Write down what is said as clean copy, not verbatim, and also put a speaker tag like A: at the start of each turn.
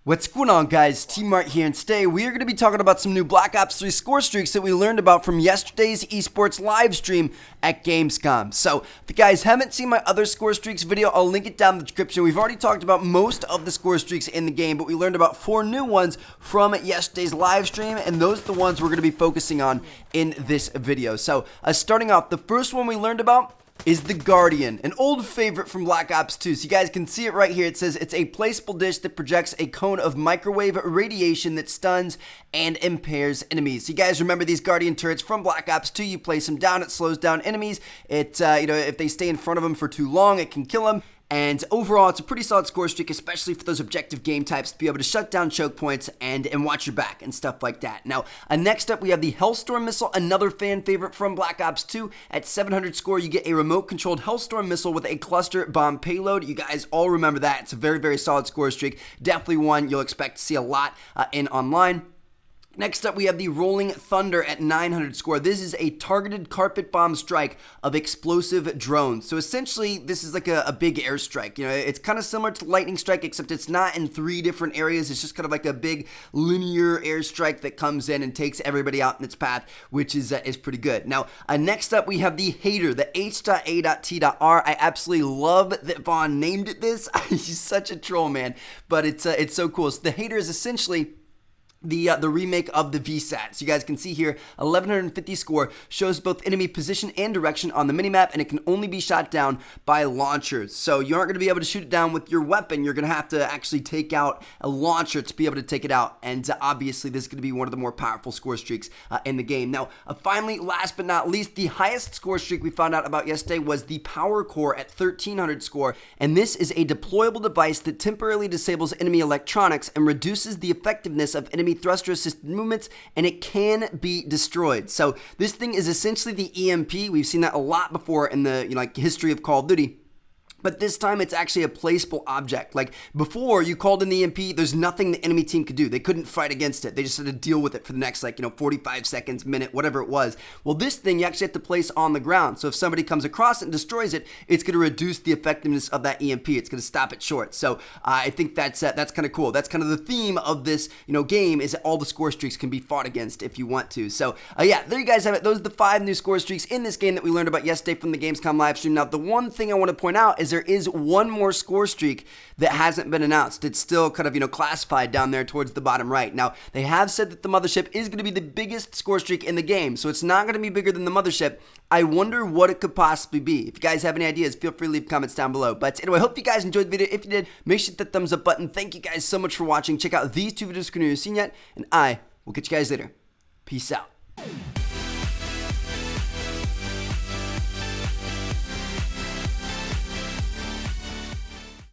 A: What's going on, guys? T-Mart here, and today we are going to be talking about some new Black Ops 3 score streaks that we learned about from yesterday's esports live stream at Gamescom. So, if you guys haven't seen my other score streaks video, I'll link it down in the description. We've already talked about most of the score streaks in the game, but we learned about 4 new ones from yesterday's live stream, and those are the ones we're going to be focusing on in this video. So, starting off, the first one we learned about is the Guardian, an old favorite from Black Ops 2. So you guys can see it right here. It says it's a placeable dish that projects a cone of microwave radiation that stuns and impairs enemies. So you guys remember these Guardian turrets from Black Ops 2. You place them down, it slows down enemies. It, if they stay in front of them for too long, it can kill them. And overall, it's a pretty solid score streak, especially for those objective game types, to be able to shut down choke points and watch your back and stuff like that. Now, next up, we have the Hellstorm missile, another fan favorite from Black Ops 2. At 700 score, you get a remote-controlled Hellstorm missile with a cluster bomb payload. You guys all remember that. It's a very, very solid score streak. Definitely one you'll expect to see a lot in online. Next up, we have the Rolling Thunder at 900 score. This is a targeted carpet bomb strike of explosive drones. So essentially, this is like a big airstrike. You know, it's kind of similar to Lightning Strike, except it's not in 3 different areas. It's just kind of like a big linear airstrike that comes in and takes everybody out in its path, which is pretty good. Now, next up, we have the HATER, the H.A.T.R. I absolutely love that Vaughn named it this. He's such a troll, man, but it's so cool. So the HATER is essentially the remake of the VSAT. So you guys can see here, 1150 score, shows both enemy position and direction on the minimap, and it can only be shot down by launchers. So you aren't going to be able to shoot it down with your weapon. You're going to have to actually take out a launcher to be able to take it out, and obviously this is going to be one of the more powerful score streaks in the game. Now, finally, last but not least, the highest score streak we found out about yesterday was the Power Core at 1300 score, and this is a deployable device that temporarily disables enemy electronics and reduces the effectiveness of enemy thruster assisted movements, and it can be destroyed. So this thing is essentially the EMP. We've seen that a lot before in the history of Call of Duty. But this time, it's actually a placeable object. Like, before, you called in the EMP, there's nothing the enemy team could do. They couldn't fight against it. They just had to deal with it for the next, 45 seconds, minute, whatever it was. Well, this thing, you actually have to place on the ground. So if somebody comes across it and destroys it, it's going to reduce the effectiveness of that EMP. It's going to stop it short. So I think that's kind of cool. That's kind of the theme of this, game, is that all the score streaks can be fought against if you want to. So, yeah, there you guys have it. Those are the 5 new score streaks in this game that we learned about yesterday from the Gamescom live stream. Now, the one thing I want to point out is there is one more score streak that hasn't been announced. It's still kind of, classified down there towards the bottom right. Now, they have said that the Mothership is going to be the biggest score streak in the game, so it's not going to be bigger than the Mothership. I wonder what it could possibly be. If you guys have any ideas, feel free to leave comments down below. But anyway, I hope you guys enjoyed the video. If you did, make sure to hit that thumbs up button. Thank you guys so much for watching. Check out these 2 videos if you've seen yet, and I will catch you guys later. Peace out.